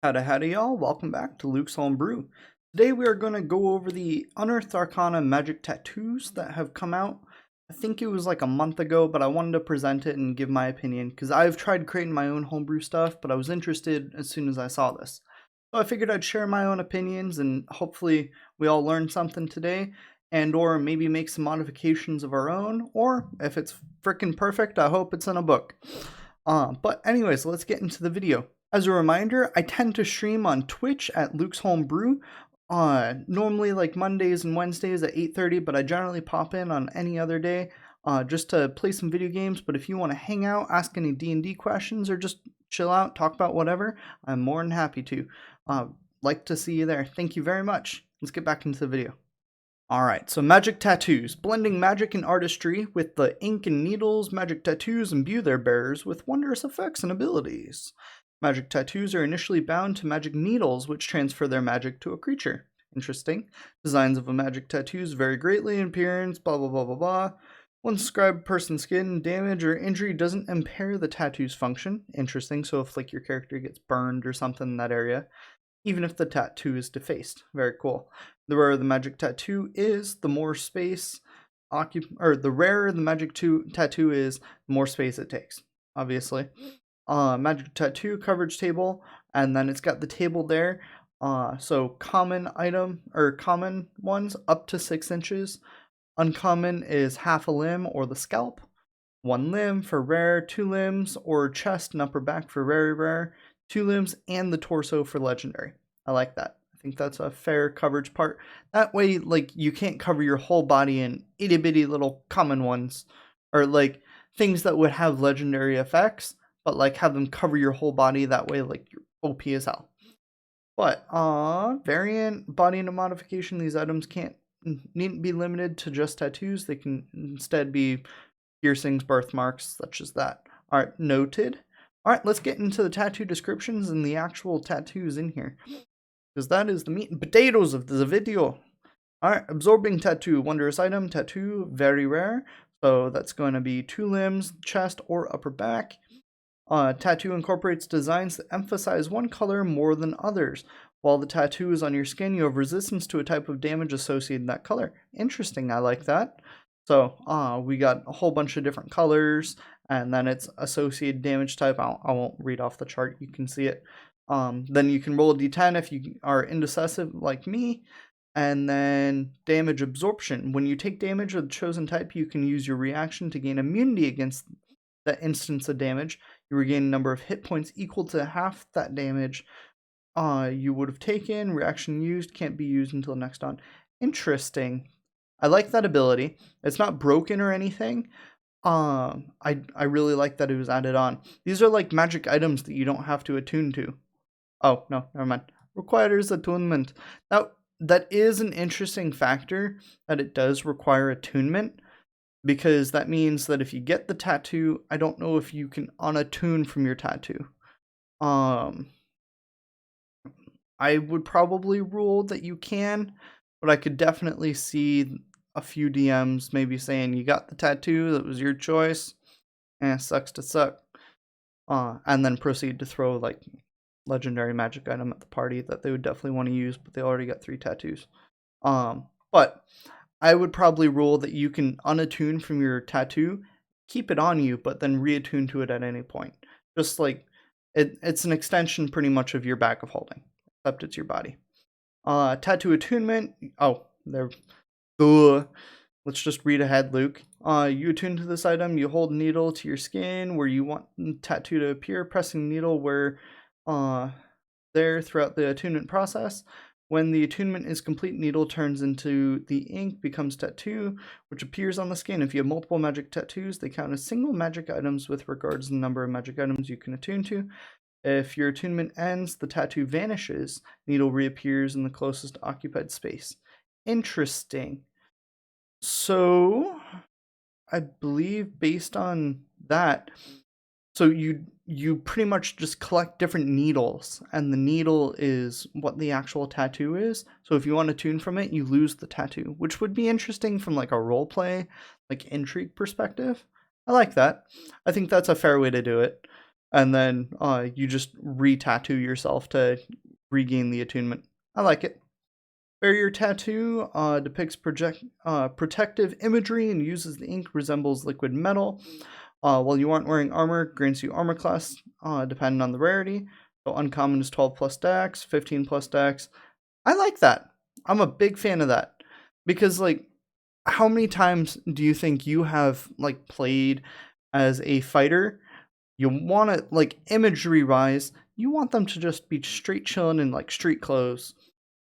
Howdy y'all, welcome back to Luke's Homebrew. Today we are going to go over the Unearthed Arcana magic tattoos that have come out. I think it was like a month ago, but I wanted to present it and give my opinion because I've tried creating my own homebrew stuff, but I was interested as soon as I saw this. So I figured I'd share my own opinions and hopefully we all learn something today and or maybe make some modifications of our own, or if it's freaking perfect, I hope it's in a book. But anyways, let's get into the video. As a reminder, I tend to stream on Twitch at Luke's Homebrew. Normally like Mondays and Wednesdays at 8:30, but I generally pop in on any other day just to play some video games. But if you want to hang out, ask any D&D questions, or just chill out, talk about whatever, I'm more than happy to. Like to see you there. Thank you very much. Let's get back into the video. Alright, so magic tattoos. Blending magic and artistry with the ink and needles, magic tattoos imbue their bearers with wondrous effects and abilities. Magic tattoos are initially bound to magic needles, which transfer their magic to a creature. Interesting. Designs of a magic tattoos vary greatly in appearance, blah blah blah blah blah. Once described person's skin, damage or injury doesn't impair the tattoo's function. Interesting, so if like your character gets burned or something in that area, even if the tattoo is defaced. Very cool. The rarer the magic tattoo is, the more space the rarer the magic tattoo is, the more space it takes, obviously. Magic tattoo coverage table, and then it's got the table there. So common item or common ones up to 6 inches. Uncommon is half a limb or the scalp. 1 limb for rare, 2 limbs or chest and upper back for very rare, 2 limbs and the torso for legendary. I like that. I think that's a fair coverage part. That way, like, you can't cover your whole body in itty bitty little common ones, or like things that would have legendary effects, but like have them cover your whole body. That way, like, you're OP as hell. But variant body and modification. These items needn't be limited to just tattoos. They can instead be piercings, birthmarks, such as that. Alright, noted. Alright, let's get into the tattoo descriptions and the actual tattoos in here, because that is the meat and potatoes of the video. Alright, absorbing tattoo, wondrous item, tattoo, very rare. So that's going to be 2 limbs, chest, or upper back. Tattoo incorporates designs that emphasize one color more than others. While the tattoo is on your skin, you have resistance to a type of damage associated with that color. Interesting, I like that. So we got a whole bunch of different colors, and then it's associated damage type. I won't read off the chart, you can see it. Then you can roll a d10 if you are indecisive like me. And then damage absorption. When you take damage of the chosen type, you can use your reaction to gain immunity against that instance of damage. You regain a number of hit points equal to half that damage you would have taken. Reaction used can't be used until next on. Interesting. I like that ability. It's not broken or anything. I really like that it was added on. These are like magic items that you don't have to attune to. Oh, no, never mind. Requires attunement. Now, that is an interesting factor, that it does require attunement, because that means that if you get the tattoo, I don't know if you can unattune from your tattoo. I would probably rule that you can, but I could definitely see a few DMs maybe saying, you got the tattoo, that was your choice, sucks to suck. And then proceed to throw like legendary magic item at the party that they would definitely want to use, but they already got 3 tattoos. But I would probably rule that you can unattune from your tattoo, keep it on you, but then reattune to it at any point. Just like it's an extension pretty much of your bag of holding, except it's your body. Tattoo attunement. Oh, there. Let's just read ahead, Luke. You attune to this item. You hold a needle to your skin where you want the tattoo to appear, pressing the needle where there throughout the attunement process. When the attunement is complete, needle turns into the ink, becomes tattoo, which appears on the skin. If you have multiple magic tattoos, they count as single magic items with regards to the number of magic items you can attune to. If your attunement ends, the tattoo vanishes. Needle reappears in the closest occupied space. Interesting. So, I believe based on that, so you pretty much just collect different needles, and the needle is what the actual tattoo is. So if you want to tune from it, you lose the tattoo, which would be interesting from like a roleplay, like intrigue perspective. I like that. I think that's a fair way to do it. and then you just re-tattoo yourself to regain the attunement. I like it. Barrier Tattoo depicts protective imagery and uses the ink resembles liquid metal. While you aren't wearing armor, grants you armor class depending on the rarity. So uncommon is 12 plus dex, 15 plus dex. I like that. I'm a big fan of that because like, how many times do you think you have like played as a fighter? You want it like imagery wise, you want them to just be straight chilling in like street clothes.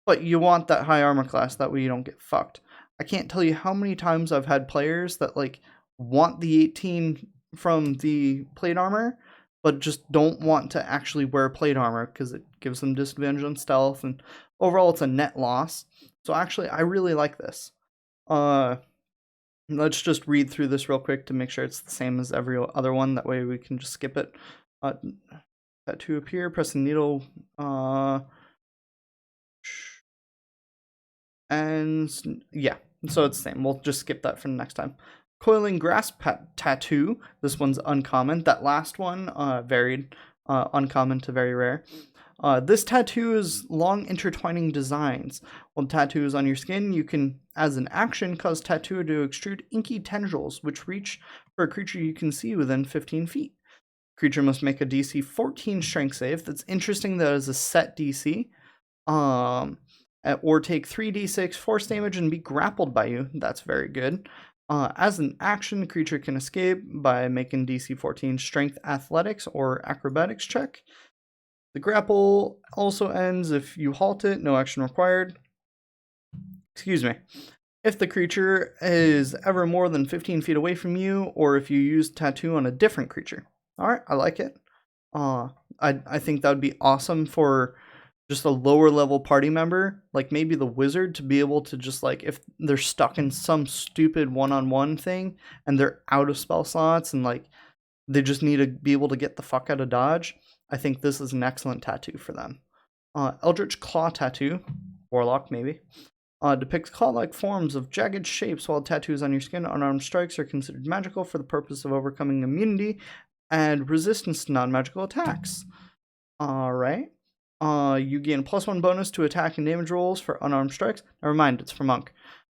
But you want that high armor class, that way you don't get fucked. I can't tell you how many times I've had players that like want the 18 from the plate armor, but just don't want to actually wear plate armor because it gives them disadvantage on stealth, and overall it's a net loss. So actually, I really like this. Let's just read through this real quick to make sure it's the same as every other one. That way we can just skip it. Tattoo appear, press the needle. And yeah, so it's the same. We'll just skip that for the next time. Coiling Grasp Tattoo. This one's uncommon. That last one varied. Uncommon to very rare. This tattoo is long intertwining designs. While the tattoo is on your skin, you can, as an action, cause tattoo to extrude inky tendrils, which reach for a creature you can see within 15 feet. Creature must make a DC 14 strength save. That's interesting that is a set DC. Or take 3d6 force damage and be grappled by you. That's very good. As an action, the creature can escape by making DC 14 strength athletics or acrobatics check. The grapple also ends if you halt it, no action required. Excuse me. If the creature is ever more than 15 feet away from you, or if you use tattoo on a different creature. Alright, I like it. I think that would be awesome for just a lower level party member, like maybe the wizard, to be able to just like, if they're stuck in some stupid one-on-one thing and they're out of spell slots and like they just need to be able to get the fuck out of dodge, I think this is an excellent tattoo for them. Eldritch Claw Tattoo, Warlock maybe, depicts claw-like forms of jagged shapes. While tattoos on your skin, unarmed strikes are considered magical for the purpose of overcoming immunity and resistance to non-magical attacks. Alright. You gain +1 bonus to attack and damage rolls for unarmed strikes. Never mind, it's for Monk.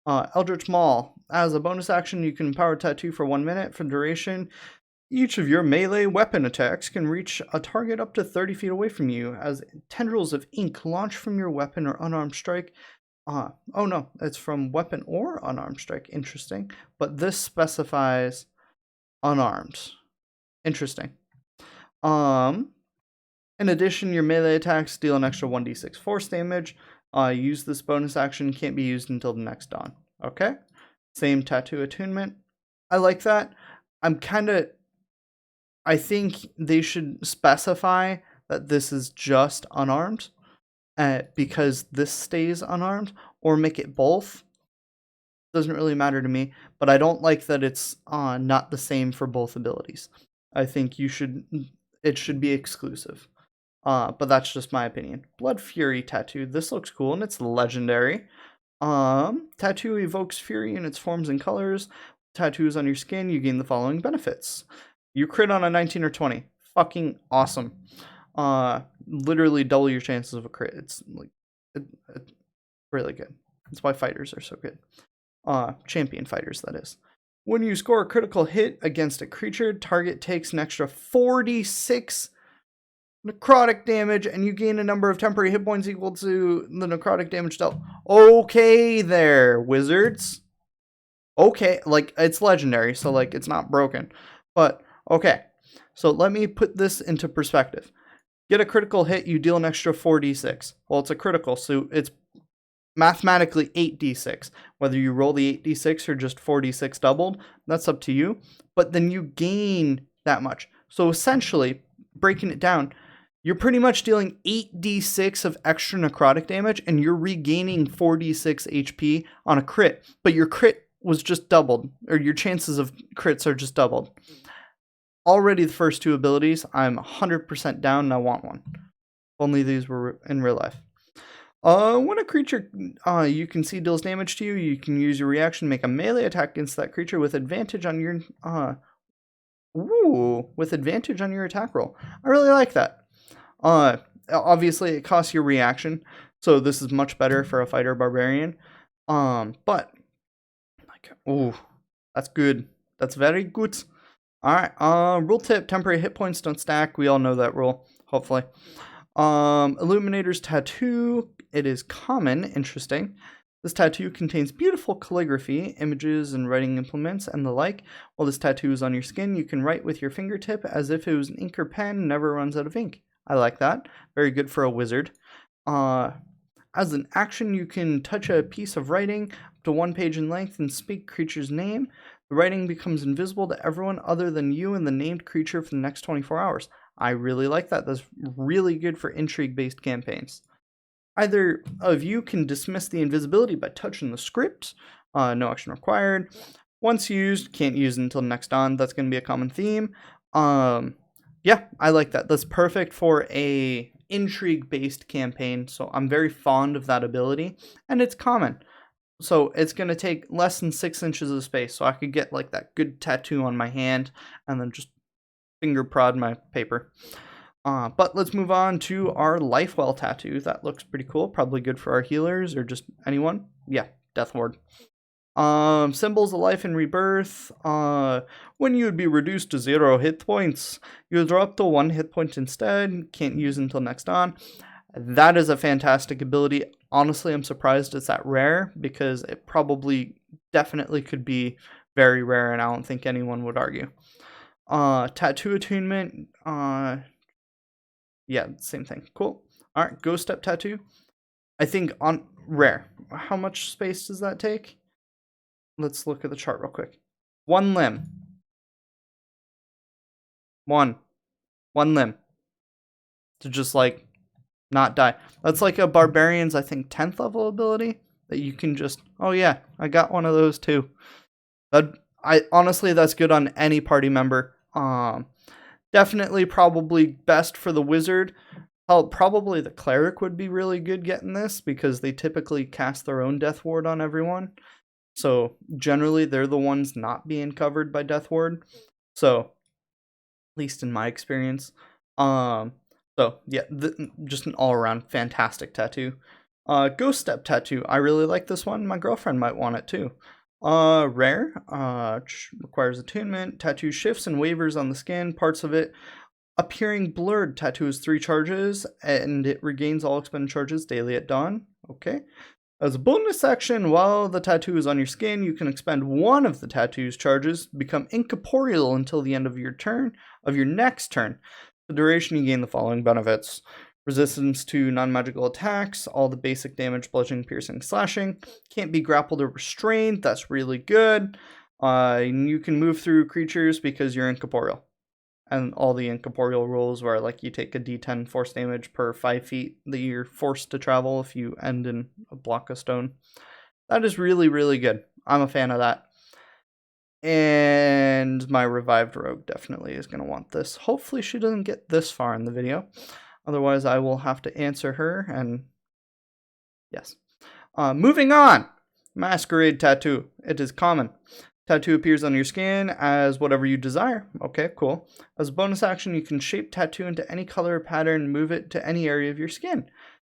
Eldritch Maul. As a bonus action, you can power tattoo for 1 minute for duration. Each of your melee weapon attacks can reach a target up to 30 feet away from you as tendrils of ink launch from your weapon or unarmed strike. Oh no, it's from weapon or unarmed strike. Interesting. But this specifies unarmed. Interesting. In addition, your melee attacks deal an extra 1d6 force damage. Use this bonus action, can't be used until the next dawn. Okay? Same tattoo attunement. I like that. I think they should specify that this is just unarmed, because this stays unarmed, or make it both. Doesn't really matter to me, but I don't like that it's not the same for both abilities. I think it should be exclusive. But that's just my opinion. Blood Fury Tattoo. This looks cool, and it's legendary. Tattoo evokes fury in its forms and colors. Tattoos on your skin, you gain the following benefits. You crit on a 19 or 20. Fucking awesome. Literally double your chances of a crit. It's like it's really good. That's why fighters are so good. Champion fighters, that is. When you score a critical hit against a creature, target takes an extra 46 necrotic damage, and you gain a number of temporary hit points equal to the necrotic damage dealt. Okay there, wizards. Okay, like, it's legendary, so like it's not broken. But okay, so let me put this into perspective. Get a critical hit, you deal an extra 4d6. Well, it's a critical, so it's mathematically 8d6. Whether you roll the 8d6 or just 4d6 doubled, that's up to you. But then you gain that much. So essentially, breaking it down, you're pretty much dealing 8d6 of extra necrotic damage, and you're regaining 4d6 HP on a crit. But your crit was just doubled, or your chances of crits are just doubled. Already the first two abilities, I'm 100% down and I want one. Only these were in real life. When a creature you can see deals damage to you, you can use your reaction to make a melee attack against that creature with advantage on your Ooh, with advantage on your attack roll. I really like that. Obviously it costs your reaction, so this is much better for a fighter barbarian. But like, ooh, that's good. That's very good. All right. Rule tip: temporary hit points don't stack. We all know that rule, hopefully. Illuminator's tattoo. It is common. Interesting. This tattoo contains beautiful calligraphy, images, and writing implements, and the like. While this tattoo is on your skin, you can write with your fingertip as if it was an ink or pen, never runs out of ink. I like that. Very good for a wizard. As an action, you can touch a piece of writing up to 1 page in length and speak creature's name. The writing becomes invisible to everyone other than you and the named creature for the next 24 hours. I really like that. That's really good for intrigue-based campaigns. Either of you can dismiss the invisibility by touching the script. No action required. Once used, can't use until next on. That's going to be a common theme. Yeah, I like that. That's perfect for a intrigue-based campaign, so I'm very fond of that ability, and it's common. So it's going to take less than 6 inches of space, so I could get like that good tattoo on my hand and then just finger prod my paper. But let's move on to our Lifewell tattoo. That looks pretty cool. Probably good for our healers or just anyone. Yeah, Death Ward. Symbols of life and rebirth. When you would be reduced to 0 hit points, you would drop to 1 hit point instead. Can't use until next on. That is a fantastic ability. Honestly, I'm surprised it's that rare because it probably definitely could be very rare, and I don't think anyone would argue. Tattoo attunement. Yeah, same thing. Cool. All right, Ghost Step tattoo. I think on rare. How much space does that take? Let's look at the chart real quick. 1 limb. One limb. To just like not die. That's like a barbarian's, I think, 10th level ability that you can just, oh yeah, I got one of those too. Honestly, that's good on any party member. Definitely probably best for the wizard. Probably the cleric would be really good getting this because they typically cast their own death ward on everyone. So generally they're the ones not being covered by death ward. So at least in my experience. So yeah, just an all-around fantastic tattoo. Ghost Step tattoo. I really like this one. My girlfriend might want it too. Rare. Requires attunement. Tattoo shifts and wavers on the skin. Parts of it appearing blurred. Tattoo is 3 charges, and it regains all expended charges daily at dawn. Okay. As a bonus action, while the tattoo is on your skin, you can expend 1 of the tattoo's charges, become incorporeal until the end of your next turn. The duration, you gain the following benefits: resistance to non-magical attacks, all the basic damage, bludgeoning, piercing, slashing. Can't be grappled or restrained. That's really good. You can move through creatures because you're incorporeal. And all the incorporeal rules where like you take a d10 force damage per 5 feet that you're forced to travel if you end in a block of stone. That is really, really good. I'm a fan of that. And my revived rogue definitely is going to want this. Hopefully she doesn't get this far in the video. Otherwise I will have to answer her, and yes. Moving on. Masquerade tattoo. It is common. Tattoo appears on your skin as whatever you desire. Okay, cool. As a bonus action, you can shape tattoo into any color or pattern and move it to any area of your skin.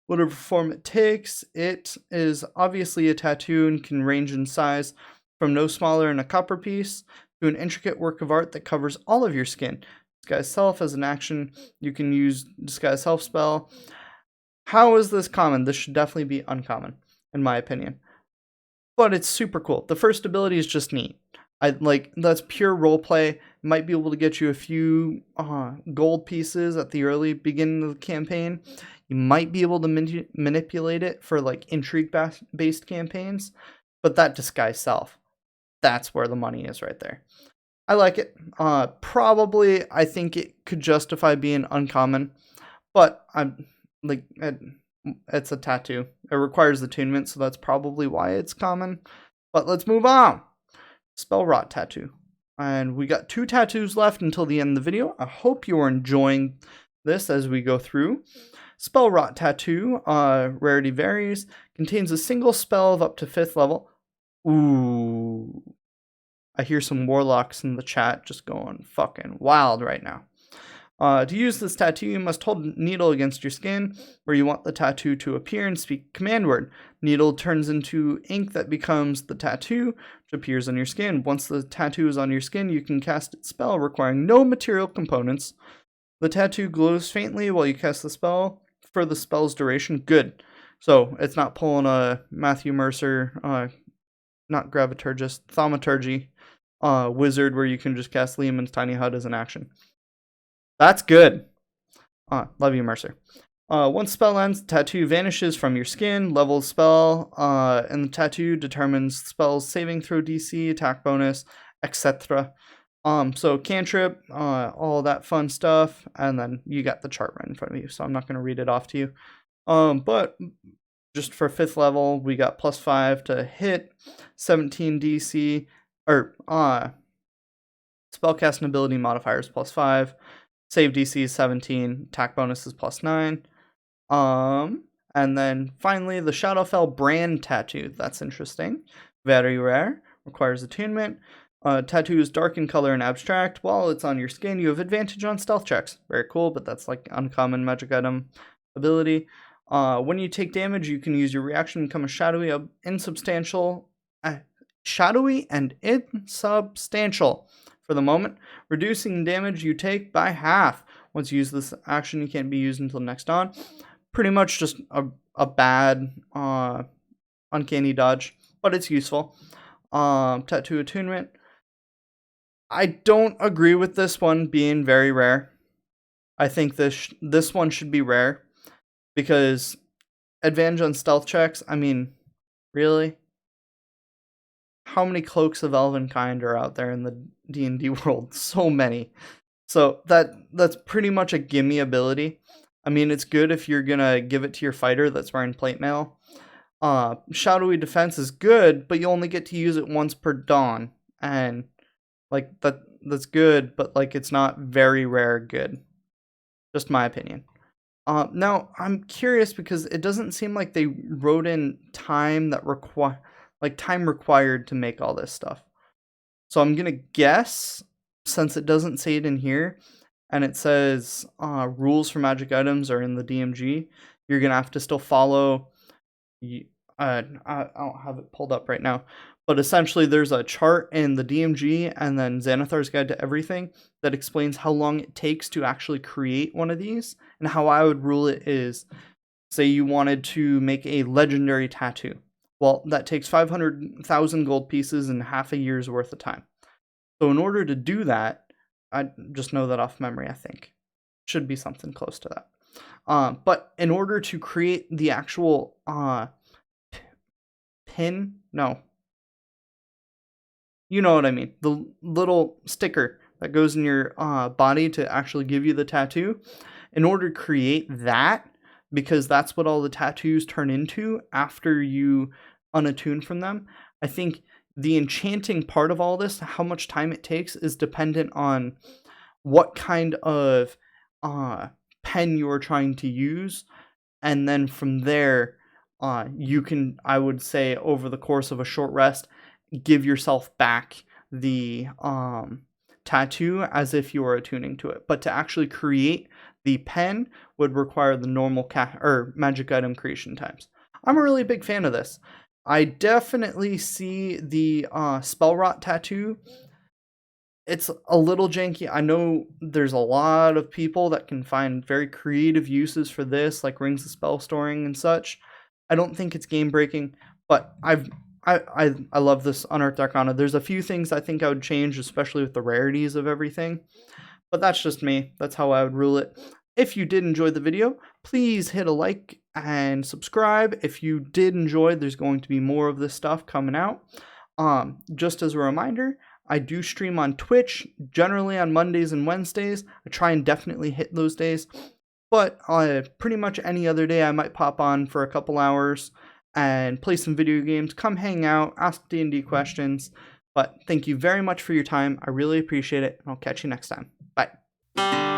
Whatever form it takes, it is obviously a tattoo and can range in size from no smaller than a copper piece to an intricate work of art that covers all of your skin. Disguise Self as an action, you can use Disguise Self spell. How is this common? This should definitely be uncommon, in my opinion. But it's super cool. The first ability is just neat. That's pure roleplay. Might be able to get you a few gold pieces at the early beginning of the campaign. You might be able to manipulate it for like intrigue-based campaigns. But that Disguise Self, that's where the money is right there. I like it. Probably, I think it could justify being uncommon. But it's a tattoo. It requires attunement, so that's probably why it's common. But let's move on. Spell Rot tattoo. And we got 2 tattoos left until the end of the video. I hope you are enjoying this as we go through. Spell Rot tattoo, rarity varies, contains a single spell of up to 5th level. Ooh. I hear some warlocks in the chat just going fucking wild right now. To use this tattoo, you must hold a needle against your skin where you want the tattoo to appear and speak a command word. Needle turns into ink that becomes the tattoo, which appears on your skin. Once the tattoo is on your skin, you can cast its spell requiring no material components. The tattoo glows faintly while you cast the spell for the spell's duration. Good. So it's not pulling a Matthew Mercer, not Graviturgist, Thaumaturgy wizard where you can just cast Lehman's Tiny Hut as an action. That's good. Love you, Mercer. Once spell ends, the tattoo vanishes from your skin, levels spell, and the tattoo determines spell's saving throw DC, attack bonus, etc. So cantrip, all that fun stuff, and then you got the chart right in front of you, so I'm not going to read it off to you. But just for 5th level, we got +5 to hit, 17 DC, or spellcast and ability modifiers +5. Save DC is 17, attack bonus is +9. And then finally the Shadowfell brand tattoo. That's interesting. Very rare. Requires attunement. Tattoo is dark in color and abstract. While it's on your skin, you have advantage on stealth checks. Very cool, but that's like uncommon magic item ability. When you take damage, you can use your reaction to become a shadowy and insubstantial for the moment, reducing damage you take by half. Once you use this action, you can't be used until next on. Pretty much just a bad uncanny dodge, but it's useful. Tattoo attunement. I don't agree with this one being very rare. I think this one should be rare because advantage on stealth checks. I mean, really? How many Cloaks of Elvenkind are out there in the D&D world? So many. So that's pretty much a gimme ability. I mean, it's good if you're gonna give it to your fighter that's wearing plate mail. Shadowy defense is good, but you only get to use it once per dawn, and like that's good, but like it's not very rare good. Just my opinion. Now I'm curious because it doesn't seem like they wrote in time that time required to make all this stuff. So I'm gonna guess, since it doesn't say it in here, and it says rules for magic items are in the DMG, you're gonna have to still follow. I don't have it pulled up right now, but essentially there's a chart in the DMG and then Xanathar's Guide to Everything that explains how long it takes to actually create one of these. And how I would rule it is, say you wanted to make a legendary tattoo. Well, that takes 500,000 gold pieces and half a year's worth of time. So in order to do that, I just know that off memory, I think. Should be something close to that. But in order to create the actual pin, no. You know what I mean. The little sticker that goes in your body to actually give you the tattoo. In order to create that, because that's what all the tattoos turn into after you unattune from them, I think the enchanting part of all this, how much time it takes, is dependent on what kind of pen you are trying to use. And then from there, you can, I would say, over the course of a short rest, give yourself back the tattoo as if you were attuning to it. But to actually create the pen would require the normal magic item creation times. I'm a really big fan of this. I definitely see the spell rot tattoo. It's a little janky. I know there's a lot of people that can find very creative uses for this, like rings of spell storing and such. I don't think it's game breaking, but I love this Unearthed Arcana. There's a few things I think I would change, especially with the rarities of everything. But that's just me. That's how I would rule it. If you did enjoy the video, please hit a like and subscribe. If you did enjoy, there's going to be more of this stuff coming out. Just as a reminder, I do stream on Twitch, generally on Mondays and Wednesdays. I try and definitely hit those days. But pretty much any other day, I might pop on for a couple hours and play some video games. Come hang out, ask D&D questions. But thank you very much for your time. I really appreciate it, and I'll catch you next time. Bye.